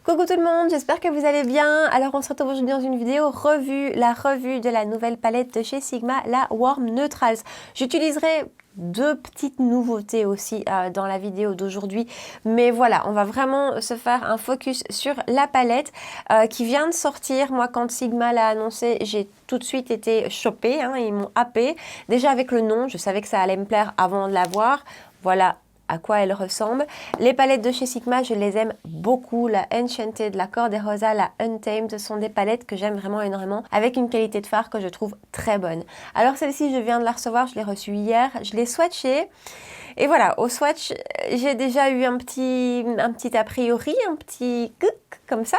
Coucou tout le monde, j'espère que vous allez bien. Alors on se retrouve aujourd'hui dans une vidéo la revue de la nouvelle palette de chez Sigma, la Warm Neutrals. J'utiliserai deux petites nouveautés aussi dans la vidéo d'aujourd'hui, mais voilà, on va vraiment se faire un focus sur la palette qui vient de sortir. Moi, quand Sigma l'a annoncé, j'ai tout de suite été choppée, ils m'ont happée. Déjà avec le nom, je savais que ça allait me plaire avant de la voir. Voilà à quoi elle ressemble. Les palettes de chez Sigma, je les aime beaucoup. La Enchanted, la Cor-de-Rosa, la Untamed, ce sont des palettes que j'aime vraiment énormément, avec une qualité de fard que je trouve très bonne. Alors celle-ci, je viens de la recevoir, je l'ai reçue hier, je l'ai swatchée. Et voilà, au swatch, j'ai déjà eu un petit a priori, un petit comme ça.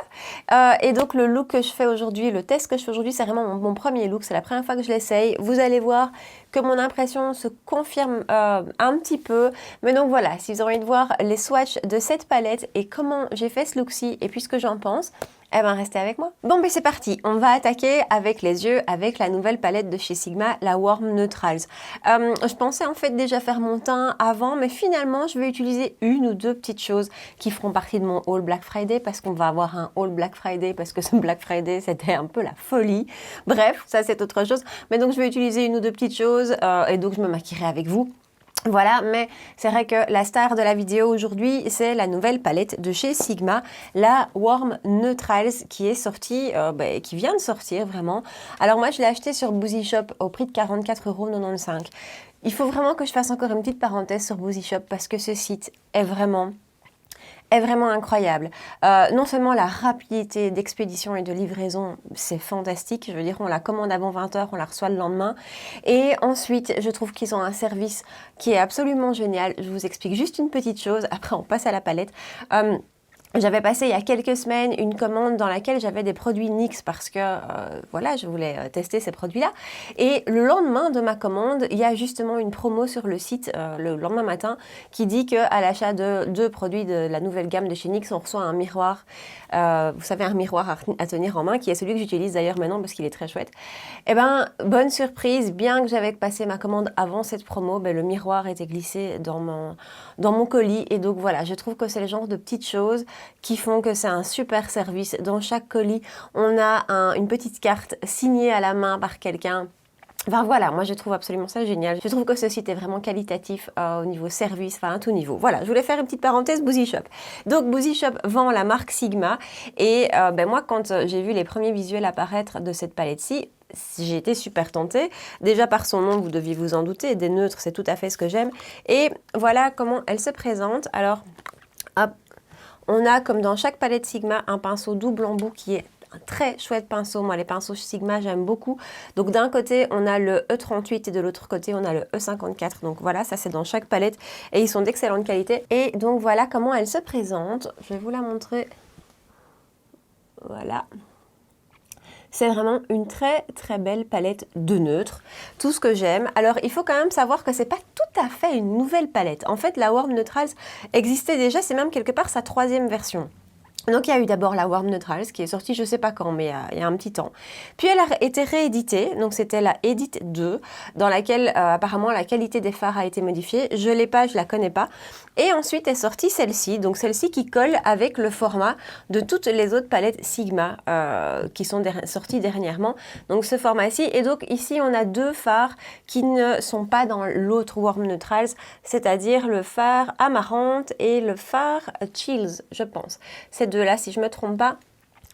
Et donc le look que je fais aujourd'hui, le test que je fais aujourd'hui, c'est vraiment mon premier look. C'est la première fois que je l'essaye. Vous allez voir que mon impression se confirme un petit peu. Mais donc voilà, si vous avez envie de voir les swatchs de cette palette et comment j'ai fait ce look-ci et puis ce que j'en pense, eh ben restez avec moi. Bon ben c'est parti, on va attaquer avec les yeux avec la nouvelle palette de chez Sigma, la Warm Neutrals. Je pensais en fait déjà faire mon teint avant, mais finalement je vais utiliser une ou deux petites choses qui feront partie de mon haul Black Friday, parce qu'on va avoir un haul Black Friday, parce que ce Black Friday c'était un peu la folie. Bref, ça c'est autre chose, mais donc je vais utiliser une ou deux petites choses et donc je me maquillerai avec vous. Voilà, mais c'est vrai que la star de la vidéo aujourd'hui, c'est la nouvelle palette de chez Sigma, la Warm Neutrals, qui est sortie, qui vient de sortir vraiment. Alors moi, je l'ai acheté sur Boozy Shop au prix de 44,95 €. Il faut vraiment que je fasse encore une petite parenthèse sur Boozy Shop parce que ce site est vraiment incroyable. Non seulement la rapidité d'expédition et de livraison, c'est fantastique. Je veux dire, on la commande avant 20 h, on la reçoit le lendemain. Et ensuite, je trouve qu'ils ont un service qui est absolument génial. Je vous explique juste une petite chose, après on passe à la palette. J'avais passé il y a quelques semaines une commande dans laquelle j'avais des produits NYX parce que voilà, je voulais tester ces produits-là. Et le lendemain de ma commande, il y a justement une promo sur le site le lendemain matin qui dit qu'à l'achat de 2 produits de la nouvelle gamme de chez NYX, on reçoit un miroir. Vous savez, un miroir à tenir en main, qui est celui que j'utilise d'ailleurs maintenant parce qu'il est très chouette. Et ben, bonne surprise, bien que j'avais passé ma commande avant cette promo, le miroir était glissé dans mon colis. Et donc voilà, je trouve que c'est le genre de petites choses qui font que c'est un super service. Dans chaque colis, on a une petite carte signée à la main par quelqu'un. Enfin voilà, moi je trouve absolument ça génial. Je trouve que ce site est vraiment qualitatif au niveau service, enfin à tout niveau. Voilà, je voulais faire une petite parenthèse Boozy Shop. Donc Boozy Shop vend la marque Sigma et moi quand j'ai vu les premiers visuels apparaître de cette palette-ci, j'ai été super tentée. Déjà par son nom, vous deviez vous en douter, des neutres, c'est tout à fait ce que j'aime. Et voilà comment elle se présente. Alors, hop. On a, comme dans chaque palette Sigma, un pinceau double embout qui est un très chouette pinceau. Moi, les pinceaux Sigma, j'aime beaucoup. Donc, d'un côté, on a le E38 et de l'autre côté, on a le E54. Donc, voilà, ça, c'est dans chaque palette et ils sont d'excellente qualité. Et donc, voilà comment elle se présente. Je vais vous la montrer. Voilà. C'est vraiment une très très belle palette de neutres, tout ce que j'aime. Alors il faut quand même savoir que c'est pas tout à fait une nouvelle palette. En fait la Warm Neutrals existait déjà, c'est même quelque part sa 3e version. Donc il y a eu d'abord la Warm Neutrals qui est sortie je sais pas quand, mais il y a un petit temps. Puis elle a été rééditée, donc c'était la Edit 2, dans laquelle apparemment la qualité des fards a été modifiée. Je l'ai pas, je la connais pas. Et ensuite est sortie celle-ci, donc celle-ci qui colle avec le format de toutes les autres palettes Sigma qui sont sorties dernièrement. Donc ce format-ci, et donc ici on a 2 fards qui ne sont pas dans l'autre Warm Neutrals, c'est-à-dire le phare Amarante et le phare Chills, je pense. Ces deux-là, si je ne me trompe pas,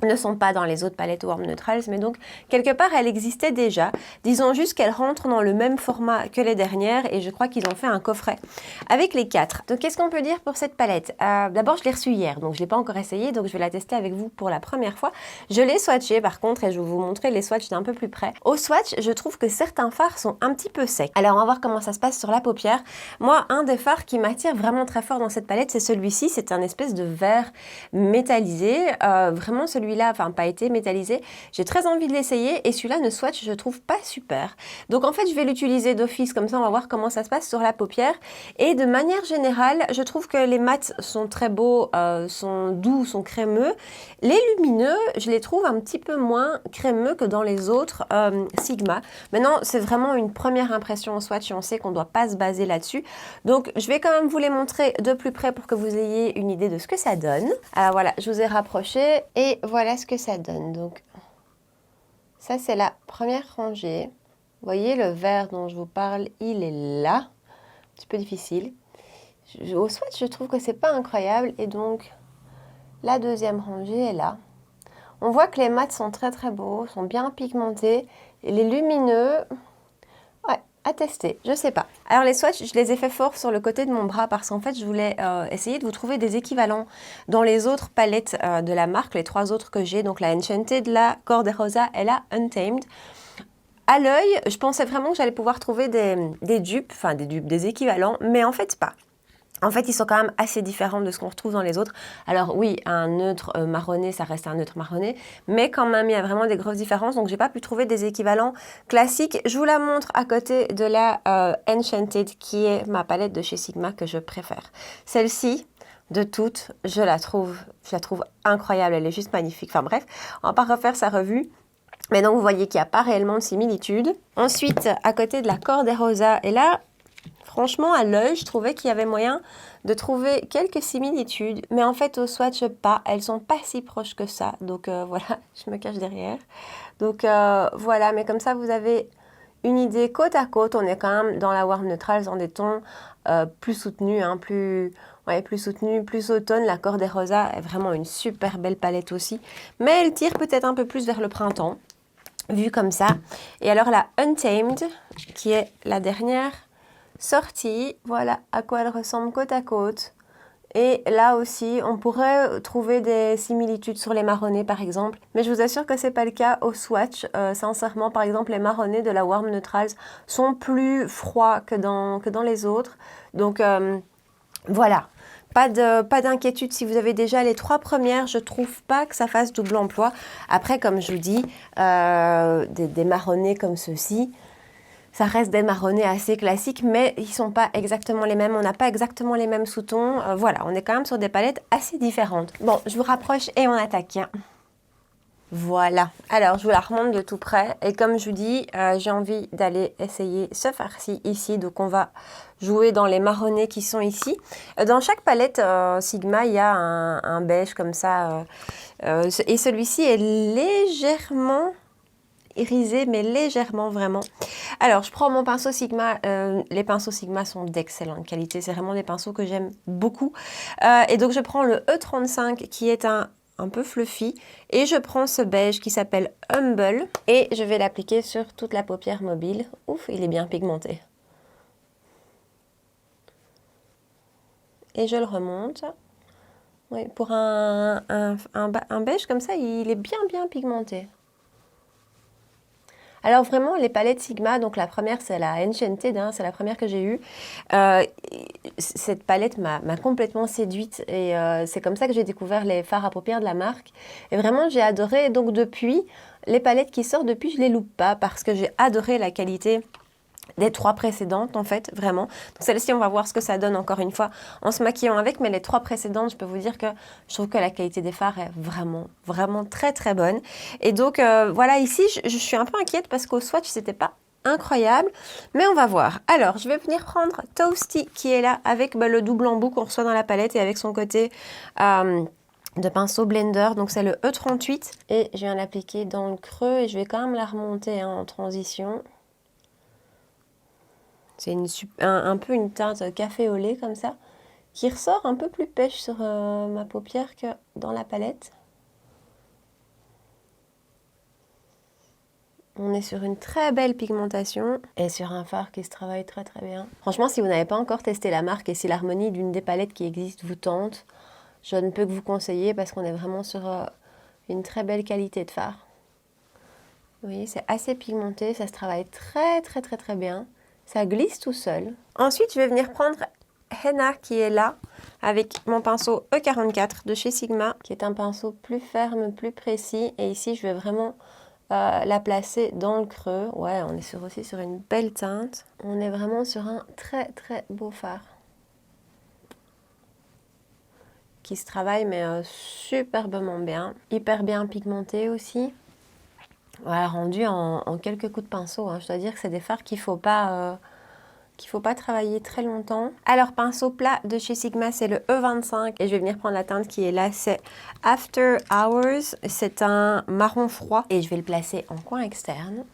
ne sont pas dans les autres palettes Warm Neutrals, mais donc quelque part elle existait déjà. Disons juste qu'elle rentre dans le même format que les dernières et je crois qu'ils ont fait un coffret avec les 4. Donc qu'est-ce qu'on peut dire pour cette palette? D'abord je l'ai reçue hier, donc je ne l'ai pas encore essayée, donc je vais la tester avec vous pour la première fois. Je l'ai swatchée par contre et je vais vous montrer les swatchs d'un peu plus près. Au swatch, je trouve que certains fards sont un petit peu secs. Alors on va voir comment ça se passe sur la paupière. Moi, un des fards qui m'attire vraiment très fort dans cette palette, c'est celui-ci. C'est un espèce de vert métallisé, vraiment celui celui-là, enfin pailleté, métallisé. J'ai très envie de l'essayer et celui-là, le swatch, je trouve pas super. Donc en fait, je vais l'utiliser d'office, comme ça on va voir comment ça se passe sur la paupière. Et de manière générale, je trouve que les mats sont très beaux, sont doux, sont crémeux. Les lumineux, je les trouve un petit peu moins crémeux que dans les autres Sigma. Maintenant, c'est vraiment une première impression au swatch et on sait qu'on ne doit pas se baser là-dessus. Donc, je vais quand même vous les montrer de plus près pour que vous ayez une idée de ce que ça donne. Alors voilà, je vous ai rapproché et voilà ce que ça donne. Donc, ça, c'est la première rangée. Vous voyez, le vert dont je vous parle, il est là. Un petit peu difficile. Au swatch, je trouve que c'est pas incroyable. Et donc, la deuxième rangée est là. On voit que les mats sont très très beaux, sont bien pigmentés. Et les lumineux, ouais, à tester, je sais pas. Alors les swatchs, je les ai fait fort sur le côté de mon bras parce qu'en fait, je voulais essayer de vous trouver des équivalents dans les autres palettes de la marque, les 3 autres que j'ai, donc la Enchanted, la Cor-de-Rosa et la Untamed. À l'œil, je pensais vraiment que j'allais pouvoir trouver des dupes, enfin des équivalents, mais en fait pas. En fait, ils sont quand même assez différents de ce qu'on retrouve dans les autres. Alors oui, un neutre marronné, ça reste un neutre marronné, mais quand même, il y a vraiment des grosses différences, donc j'ai pas pu trouver des équivalents classiques. Je vous la montre à côté de la Enchanted, qui est ma palette de chez Sigma que je préfère. Celle-ci, de toutes, je la trouve incroyable, elle est juste magnifique. Enfin bref, on va pas refaire sa revue. Mais donc, vous voyez qu'il n'y a pas réellement de similitude. Ensuite, à côté de la Cor-de-Rosa, et là, franchement, à l'œil, je trouvais qu'il y avait moyen de trouver quelques similitudes. Mais en fait, au swatch, pas. Elles sont pas si proches que ça. Donc, voilà, je me cache derrière. Donc, voilà. Mais comme ça, vous avez une idée côte à côte. On est quand même dans la Warm Neutrals, dans des tons plus soutenus, hein, plus soutenus, plus automne. La Cor-de-Rosa est vraiment une super belle palette aussi. Mais elle tire peut-être un peu plus vers le printemps, vu comme ça. Et alors, la Untamed, qui est la dernière sortie, voilà à quoi elle ressemble côte à côte. Et là aussi, on pourrait trouver des similitudes sur les marronnés par exemple. Mais je vous assure que c'est pas le cas au swatch. Sincèrement, par exemple, les marronnés de la Warm Neutrals sont plus froids que dans les autres. Donc voilà. Pas d'inquiétude si vous avez déjà les 3 premières, je trouve pas que ça fasse double emploi. Après, comme je vous dis, des marronnés comme ceux-ci, ça reste des marronnés assez classiques, mais ils sont pas exactement les mêmes, on n'a pas exactement les mêmes sous-tons. Voilà, on est quand même sur des palettes assez différentes. Bon, je vous rapproche et on attaque. Voilà, alors je vous la remonte de tout près et comme je vous dis, j'ai envie d'aller essayer ce farci ici, donc on va jouer dans les marronnés qui sont ici. Dans chaque palette Sigma, il y a un beige comme ça et celui-ci est légèrement irisé, mais légèrement vraiment. Alors, je prends mon pinceau Sigma. Les pinceaux Sigma sont d'excellente qualité. C'est vraiment des pinceaux que j'aime beaucoup. Et donc, je prends le E35 qui est un peu fluffy. Et je prends ce beige qui s'appelle Humble. Et je vais l'appliquer sur toute la paupière mobile. Ouf, il est bien pigmenté. Et je le remonte. Oui, pour un beige comme ça, il est bien pigmenté. Alors vraiment, les palettes Sigma, donc la première c'est la Enchanted, hein, c'est la première que j'ai eue. Cette palette m'a complètement séduite et c'est comme ça que j'ai découvert les fards à paupières de la marque. Et vraiment, j'ai adoré. Donc depuis, les palettes qui sortent depuis, je les loupe pas parce que j'ai adoré la qualité des 3 précédentes en fait, vraiment. Donc celle-ci, on va voir ce que ça donne encore une fois en se maquillant avec, mais les 3 précédentes, je peux vous dire que je trouve que la qualité des fards est vraiment très bonne. Et donc voilà, ici, je suis un peu inquiète parce qu'au swatch, c'était pas incroyable, mais on va voir. Alors, je vais venir prendre Toasty qui est là avec le double embout qu'on reçoit dans la palette et avec son côté de pinceau blender, donc c'est le E38 et je viens l'appliquer dans le creux et je vais quand même la remonter en transition. C'est un peu une teinte café au lait comme ça, qui ressort un peu plus pêche sur ma paupière que dans la palette. On est sur une très belle pigmentation et sur un fard qui se travaille très bien. Franchement, si vous n'avez pas encore testé la marque et si l'harmonie d'une des palettes qui existent vous tente, je ne peux que vous conseiller parce qu'on est vraiment sur une très belle qualité de fard. Vous voyez, c'est assez pigmenté, ça se travaille très bien. Ça glisse tout seul. Ensuite, je vais venir prendre henna qui est là, avec mon pinceau E44 de chez Sigma, qui est un pinceau plus ferme, plus précis. Et ici, je vais vraiment la placer dans le creux. Ouais, on est aussi sur une belle teinte. On est vraiment sur un très très beau fard. Qui se travaille, mais superbement bien. Hyper bien pigmenté aussi. Voilà, rendu en quelques coups de pinceau. Hein. Je dois dire que c'est des fards qu'il faut pas travailler très longtemps. Alors, pinceau plat de chez Sigma, c'est le E25. Et je vais venir prendre la teinte qui est là. C'est After Hours. C'est un marron froid. Et je vais le placer en coin externe.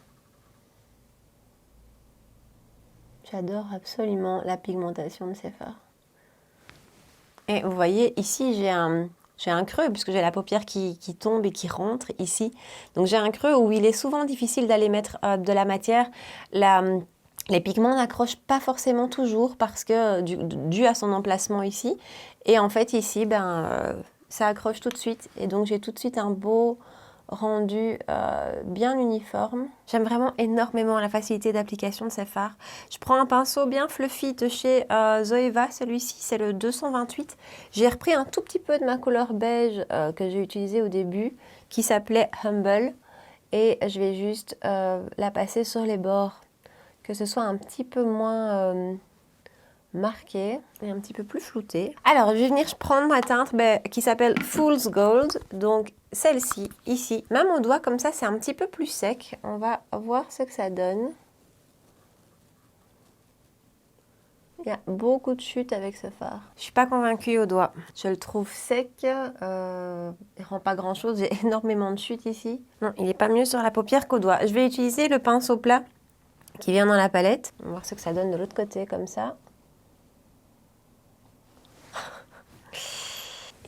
J'adore absolument la pigmentation de ces fards. Et vous voyez, ici, j'ai un creux, puisque j'ai la paupière qui tombe et qui rentre ici. Donc, j'ai un creux où il est souvent difficile d'aller mettre de la matière. Les pigments n'accrochent pas forcément toujours parce que dû à son emplacement ici. Et en fait, ici, ça accroche tout de suite. Et donc, j'ai tout de suite un beau rendu bien uniforme. J'aime vraiment énormément la facilité d'application de ces fards. Je prends un pinceau bien fluffy de chez Zoeva, celui-ci c'est le 228. J'ai repris un tout petit peu de ma couleur beige que j'ai utilisée au début, qui s'appelait Humble. Et je vais juste la passer sur les bords, que ce soit un petit peu moins marqué et un petit peu plus flouté. Alors, je vais venir prendre ma teinte qui s'appelle Fool's Gold, donc celle-ci, ici. Même au doigt, comme ça, c'est un petit peu plus sec. On va voir ce que ça donne. Il y a beaucoup de chutes avec ce fard. Je suis pas convaincue au doigt. Je le trouve sec, il rend pas grand-chose. J'ai énormément de chutes ici. Non, il est pas mieux sur la paupière qu'au doigt. Je vais utiliser le pinceau plat qui vient dans la palette. On va voir ce que ça donne de l'autre côté, comme ça.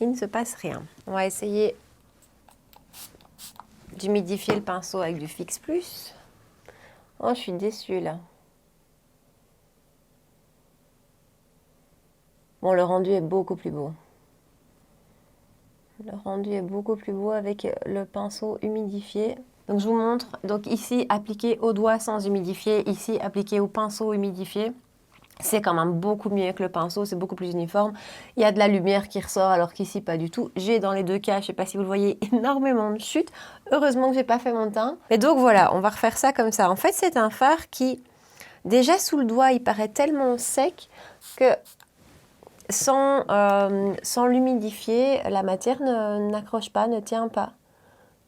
Il ne se passe rien. On va essayer d'humidifier le pinceau avec du Fix Plus. Oh, je suis déçue là. Bon, le rendu est beaucoup plus beau. Le rendu est beaucoup plus beau avec le pinceau humidifié. Donc, je vous montre. Donc, ici, appliqué au doigt sans humidifier. Ici, appliqué au pinceau humidifié. C'est quand même beaucoup mieux que le pinceau, c'est beaucoup plus uniforme. Il y a de la lumière qui ressort alors qu'ici pas du tout. J'ai dans les deux cas, je ne sais pas si vous le voyez, énormément de chutes. Heureusement que j'ai pas fait mon teint. Et donc voilà, on va refaire ça comme ça. En fait, c'est un fard qui, déjà sous le doigt, il paraît tellement sec que sans l'humidifier, la matière n'accroche pas, ne tient pas.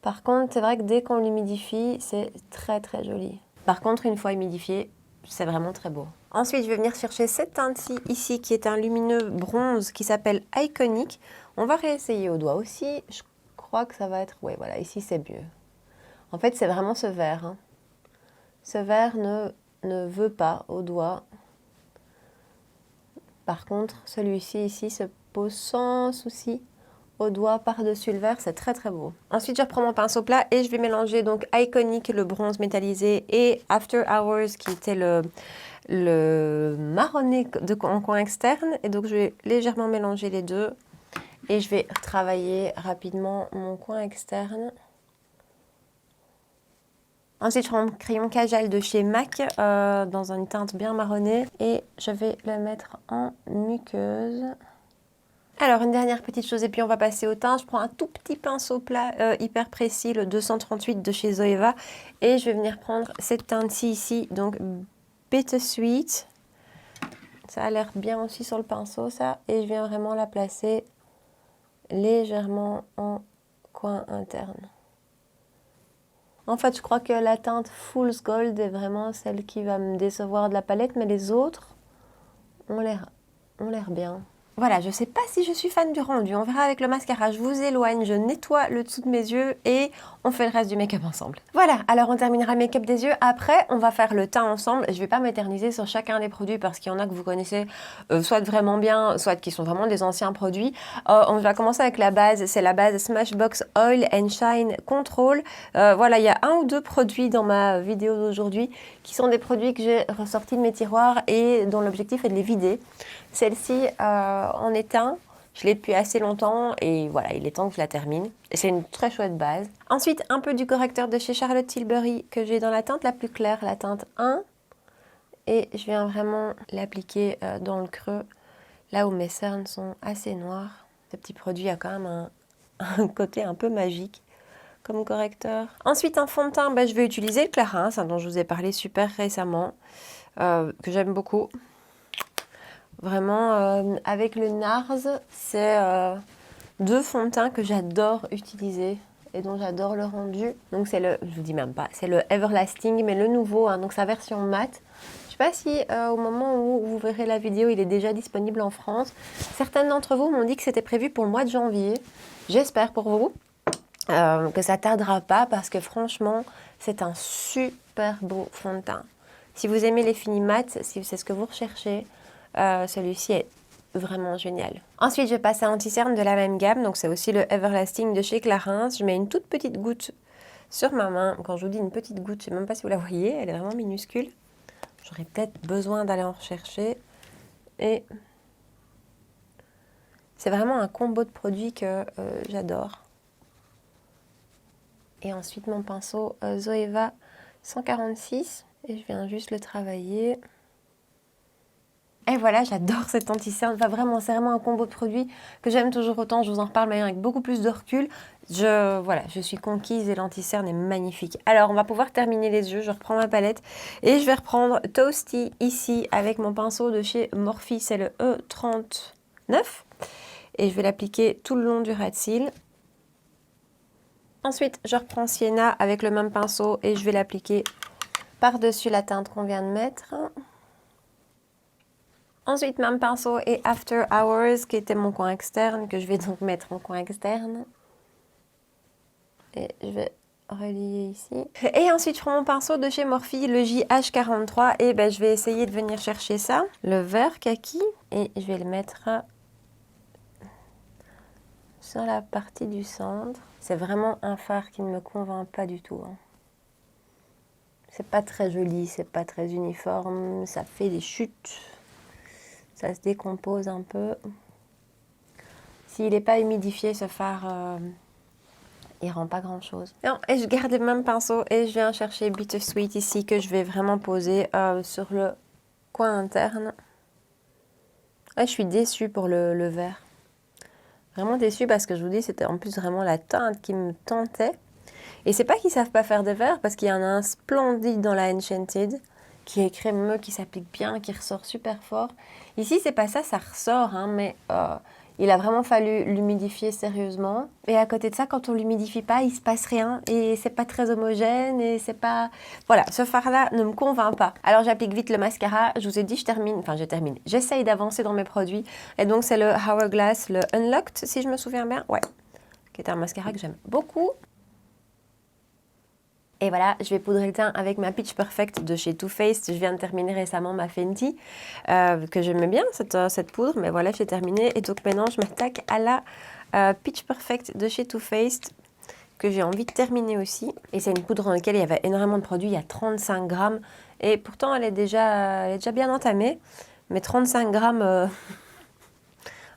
Par contre, c'est vrai que dès qu'on l'humidifie, c'est très très joli. Par contre, une fois humidifié, c'est vraiment très beau. Ensuite, je vais venir chercher cette teinte-ci, ici, qui est un lumineux bronze qui s'appelle Iconic. On va réessayer au doigt aussi. Je crois que ça va être... Oui, voilà, ici, c'est mieux. En fait, c'est vraiment ce vert. Hein. Ce vert ne veut pas au doigt. Par contre, celui-ci, ici, se pose sans souci au doigt par-dessus le vert. C'est très, très beau. Ensuite, je reprends mon pinceau plat et je vais mélanger donc Iconic, le bronze métallisé, et After Hours, qui était le marronné en coin externe. Et donc, je vais légèrement mélanger les deux. Et je vais travailler rapidement mon coin externe. Ensuite, je prends mon crayon Kajal de chez MAC dans une teinte bien marronnée. Et je vais le mettre en muqueuse. Alors, une dernière petite chose, et puis on va passer au teint. Je prends un tout petit pinceau plat hyper précis, le 238 de chez Zoeva. Et je vais venir prendre cette teinte-ci ici, donc Bittersweet. Ça a l'air bien aussi sur le pinceau, ça. Et je viens vraiment la placer légèrement en coin interne. En fait, je crois que la teinte Fool's Gold est vraiment celle qui va me décevoir de la palette, mais les autres ont l'air bien. Voilà, je ne sais pas si je suis fan du rendu. On verra avec le mascara. Je vous éloigne, je nettoie le dessous de mes yeux et on fait le reste du make-up ensemble. Voilà, alors on terminera le make-up des yeux. Après, on va faire le teint ensemble. Je ne vais pas m'éterniser sur chacun des produits parce qu'il y en a que vous connaissez soit vraiment bien, soit qui sont vraiment des anciens produits. On va commencer avec la base. C'est la base Smashbox Oil and Shine Control. Voilà, il y a un ou deux produits dans ma vidéo d'aujourd'hui qui sont des produits que j'ai ressortis de mes tiroirs et dont l'objectif est de les vider. Celle-ci en est un, je l'ai depuis assez longtemps et voilà, il est temps que je la termine. C'est une très chouette base. Ensuite, un peu du correcteur de chez Charlotte Tilbury que j'ai dans la teinte la plus claire, la teinte 1. Et je viens vraiment l'appliquer dans le creux, là où mes cernes sont assez noires. Ce petit produit a quand même un côté un peu magique comme correcteur. Ensuite, un fond de teint, je vais utiliser le Clarins, dont je vous ai parlé super récemment, que j'aime beaucoup. Vraiment, avec le NARS, c'est deux fonds de teint que j'adore utiliser et dont j'adore le rendu. Donc c'est le, je vous dis même pas, c'est le Everlasting, mais le nouveau, hein, donc sa version mat. Je sais pas si au moment où vous verrez la vidéo, il est déjà disponible en France. Certaines d'entre vous m'ont dit que c'était prévu pour le mois de janvier. J'espère pour vous que ça tardera pas parce que franchement, c'est un super beau fond de teint. Si vous aimez les finis mat, si c'est ce que vous recherchez, celui-ci est vraiment génial. Ensuite, je passe à anti-cerne de la même gamme, donc c'est aussi le Everlasting de chez Clarins. Je mets une toute petite goutte sur ma main. Quand je vous dis une petite goutte, je ne sais même pas si vous la voyez, elle est vraiment minuscule. J'aurais peut-être besoin d'aller en rechercher. Et c'est vraiment un combo de produits que j'adore. Et ensuite mon pinceau Zoeva 146 et je viens juste le travailler. Et voilà, j'adore cet anti-cerne. Enfin, vraiment, c'est vraiment un combo de produits que j'aime toujours autant. Je vous en reparle mais avec beaucoup plus de recul. Voilà, je suis conquise et l'anti-cerne est magnifique. Alors, on va pouvoir terminer les yeux. Je reprends ma palette et je vais reprendre Toasty ici avec mon pinceau de chez Morphe. C'est le E39 et je vais l'appliquer tout le long du ras de cils. Ensuite, je reprends Sienna avec le même pinceau et je vais l'appliquer par-dessus la teinte qu'on vient de mettre. Ensuite, même pinceau et After Hours, qui était mon coin externe, que je vais donc mettre en coin externe. Et je vais relier ici. Et ensuite, je prends mon pinceau de chez Morphe, le JH43, et je vais essayer de venir chercher ça, le vert kaki, et je vais le mettre sur la partie du centre. C'est vraiment un fard qui ne me convainc pas du tout. C'est pas très joli, c'est pas très uniforme, ça fait des chutes. Ça se décompose un peu. S'il n'est pas humidifié, ce fard, il rend pas grand chose. Non, et je garde le même pinceau et je viens chercher Bittersweet ici que je vais vraiment poser sur le coin interne. Ouais, je suis déçue pour le vert. Vraiment déçue parce que je vous dis, c'était en plus vraiment la teinte qui me tentait. Et c'est pas qu'ils savent pas faire des verts parce qu'il y en a un splendide dans la Enchanted qui est crémeux, qui s'applique bien, qui ressort super fort. Ici, c'est pas ça, ça ressort, hein, mais il a vraiment fallu l'humidifier sérieusement. Et à côté de ça, quand on l'humidifie pas, il se passe rien et c'est pas très homogène et c'est pas... Voilà, ce fard-là ne me convainc pas. Alors, j'applique vite le mascara. Je vous ai dit, je termine. J'essaye d'avancer dans mes produits. Et donc, c'est le Hourglass, le Unlocked, si je me souviens bien. Ouais, qui est un mascara que j'aime beaucoup. Et voilà, je vais poudrer le teint avec ma Pitch Perfect de chez Too Faced. Je viens de terminer récemment ma Fenty, que j'aimais bien cette poudre, mais voilà, j'ai terminé. Et donc maintenant, je m'attaque à la Pitch Perfect de chez Too Faced, que j'ai envie de terminer aussi. Et c'est une poudre dans laquelle il y avait énormément de produits, il y a 35 grammes. Et pourtant, elle est déjà bien entamée. Mais 35 grammes,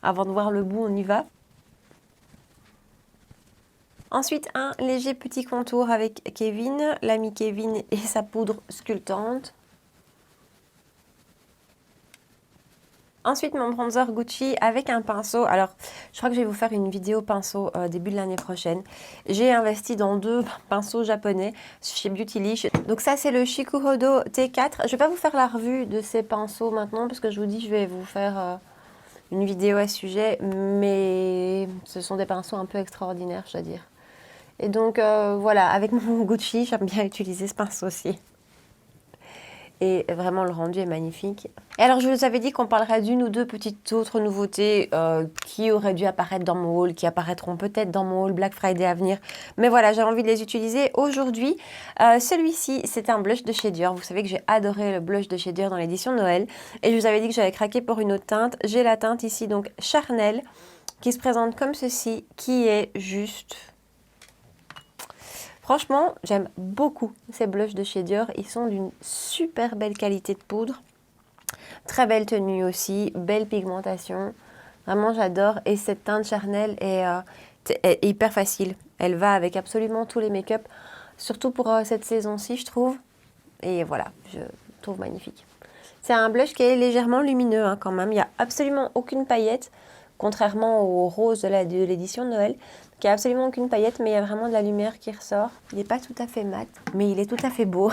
avant de voir le bout, on y va. Ensuite, un léger petit contour avec Kevin, l'ami Kevin et sa poudre sculptante. Ensuite, mon bronzer Gucci avec un pinceau. Alors, je crois que je vais vous faire une vidéo pinceau début de l'année prochaine. J'ai investi dans 2 pinceaux japonais chez Beautylish. Donc ça, c'est le Shikuhodo T4. Je ne vais pas vous faire la revue de ces pinceaux maintenant parce que je vous dis, je vais vous faire une vidéo à ce sujet. Mais ce sont des pinceaux un peu extraordinaires, je dois dire. Et donc voilà, avec mon Gucci, j'aime bien utiliser ce pinceau aussi. Et vraiment, le rendu est magnifique. Et alors, je vous avais dit qu'on parlerait d'une ou deux petites autres nouveautés qui auraient dû apparaître dans mon haul, qui apparaîtront peut-être dans mon haul Black Friday à venir. Mais voilà, j'ai envie de les utiliser aujourd'hui. Celui-ci, c'est un blush de chez Dior. Vous savez que j'ai adoré le blush de chez Dior dans l'édition Noël. Et je vous avais dit que j'avais craqué pour une autre teinte. J'ai la teinte ici, donc Charnel, qui se présente comme ceci, qui est juste... Franchement, j'aime beaucoup ces blushs de chez Dior. Ils sont d'une super belle qualité de poudre. Très belle tenue aussi, belle pigmentation. Vraiment, j'adore. Et cette teinte Charnel est hyper facile. Elle va avec absolument tous les make-up. Surtout pour cette saison-ci, je trouve. Et voilà, je trouve magnifique. C'est un blush qui est légèrement lumineux hein, quand même. Il n'y a absolument aucune paillette, contrairement au rose de l'édition de Noël. Il n'y a absolument aucune paillette, mais il y a vraiment de la lumière qui ressort. Il n'est pas tout à fait mat, mais il est tout à fait beau.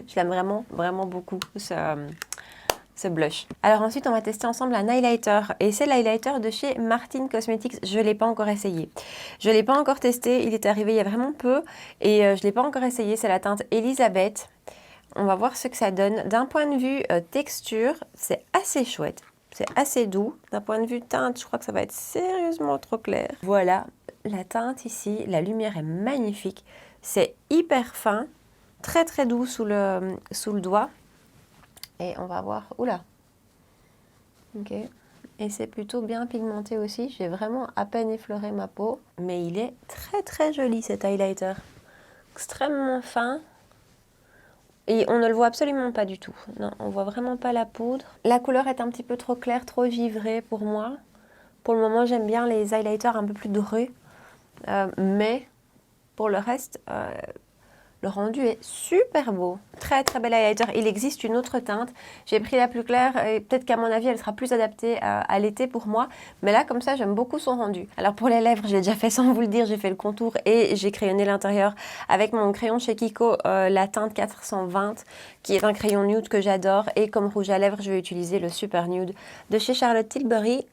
Je l'aime vraiment, vraiment beaucoup, ce blush. Alors ensuite, on va tester ensemble un highlighter. Et c'est l'highlighter de chez Martin Cosmetics. Je ne l'ai pas encore essayé. Je ne l'ai pas encore testé. Il est arrivé il y a vraiment peu. Et je ne l'ai pas encore essayé. C'est la teinte Elisabeth. On va voir ce que ça donne. D'un point de vue texture, c'est assez chouette. C'est assez doux. D'un point de vue teinte, je crois que ça va être sérieusement trop clair. Voilà, la teinte ici, la lumière est magnifique. C'est hyper fin, très très doux sous le doigt. Et on va voir, oula. Ok. Et c'est plutôt bien pigmenté aussi. J'ai vraiment à peine effleuré ma peau. Mais il est très très joli cet highlighter. Extrêmement fin. Et on ne le voit absolument pas du tout. Non, on voit vraiment pas la poudre. La couleur est un petit peu trop claire, trop givrée pour moi. Pour le moment, j'aime bien les highlighters un peu plus dorés. Mais pour le reste, le rendu est super beau. Très très bel highlighter. Il existe une autre teinte. J'ai pris la plus claire et peut-être qu'à mon avis, elle sera plus adaptée à l'été pour moi. Mais là, comme ça, j'aime beaucoup son rendu. Alors pour les lèvres, je l'ai déjà fait sans vous le dire. J'ai fait le contour et j'ai crayonné l'intérieur avec mon crayon chez Kiko, la teinte 420, qui est un crayon nude que j'adore. Et comme rouge à lèvres, je vais utiliser le Super Nude de chez Charlotte Tilbury.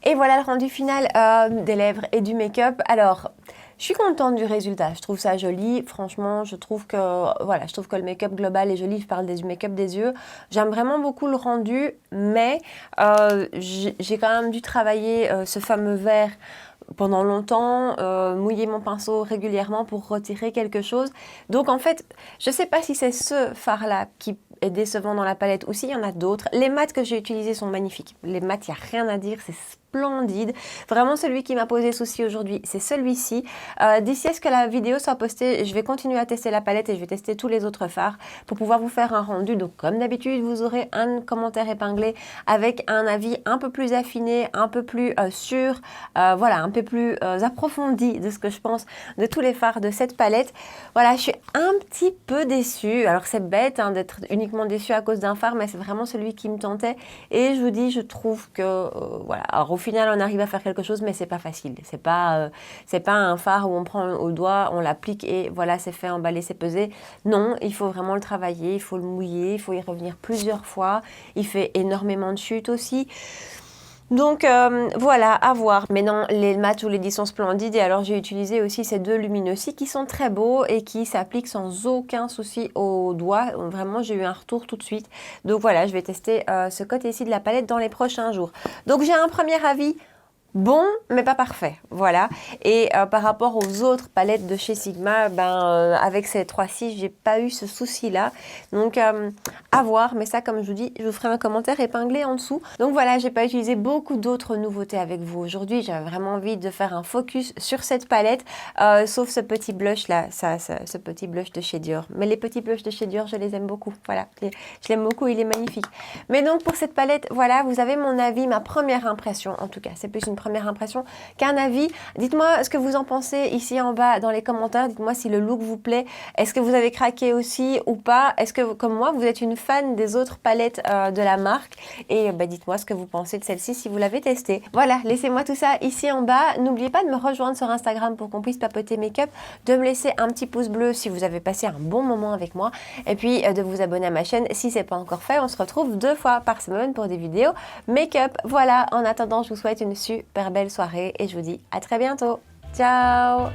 Et voilà le rendu final des lèvres et du make-up. Alors, je suis contente du résultat. Je trouve ça joli. Franchement, je trouve que, voilà, je trouve que le make-up global est joli. Je parle du make-up des yeux. J'aime vraiment beaucoup le rendu, mais j'ai quand même dû travailler ce fameux vert pendant longtemps, mouiller mon pinceau régulièrement pour retirer quelque chose. Donc en fait, je ne sais pas si c'est ce fard-là qui est décevant dans la palette ou s'il y en a d'autres. Les mats que j'ai utilisés sont magnifiques. Les mats, il n'y a rien à dire, c'est splendide. Vraiment, celui qui m'a posé souci aujourd'hui, c'est celui-ci. D'ici à ce que la vidéo soit postée, je vais continuer à tester la palette et je vais tester tous les autres fards pour pouvoir vous faire un rendu. Donc comme d'habitude, vous aurez un commentaire épinglé avec un avis un peu plus affiné, un peu plus sûr, voilà, un peu plus approfondi de ce que je pense de tous les fards de cette palette. Voilà, je suis un petit peu déçue. Alors c'est bête hein, d'être uniquement déçue à cause d'un fard, mais c'est vraiment celui qui me tentait. Et je vous dis, je trouve que voilà. Alors au final, on arrive à faire quelque chose, mais c'est pas facile. C'est pas un fard où on prend au doigt, on l'applique et voilà, c'est fait, emballé, c'est pesé. Non, il faut vraiment le travailler, il faut le mouiller, il faut y revenir plusieurs fois. Il fait énormément de chutes aussi. Donc voilà, à voir. Mais non, les mats ou les 10 sont splendides. Et alors j'ai utilisé aussi ces deux lumineux-ci qui sont très beaux et qui s'appliquent sans aucun souci aux doigts. Vraiment, j'ai eu un retour tout de suite. Donc voilà, je vais tester ce côté-ci de la palette dans les prochains jours. Donc j'ai un premier avis. Bon, mais pas parfait, voilà. Et par rapport aux autres palettes de chez Sigma, avec ces 3-6, j'ai pas eu ce souci-là. Donc, à voir. Mais ça, comme je vous dis, je vous ferai un commentaire épinglé en dessous. Donc voilà, j'ai pas utilisé beaucoup d'autres nouveautés avec vous aujourd'hui. J'avais vraiment envie de faire un focus sur cette palette, sauf ce petit blush-là, ce petit blush de chez Dior. Mais les petits blushs de chez Dior, je les aime beaucoup. Voilà, je l'aime beaucoup, il est magnifique. Mais donc, pour cette palette, voilà, vous avez mon avis, ma première impression. En tout cas, c'est plus une première impression qu'un avis. Dites-moi ce que vous en pensez ici en bas dans les commentaires. Dites-moi si le look vous plaît. Est-ce que vous avez craqué aussi ou pas? Est-ce que, comme moi, vous êtes une fan des autres palettes de la marque? Et dites-moi ce que vous pensez de celle-ci si vous l'avez testée. Voilà, laissez-moi tout ça ici en bas. N'oubliez pas de me rejoindre sur Instagram pour qu'on puisse papoter make-up, de me laisser un petit pouce bleu si vous avez passé un bon moment avec moi et puis de vous abonner à ma chaîne si ce n'est pas encore fait. On se retrouve 2 fois par semaine pour des vidéos make-up. Voilà, en attendant, je vous souhaite une super belle soirée et je vous dis à très bientôt. Ciao!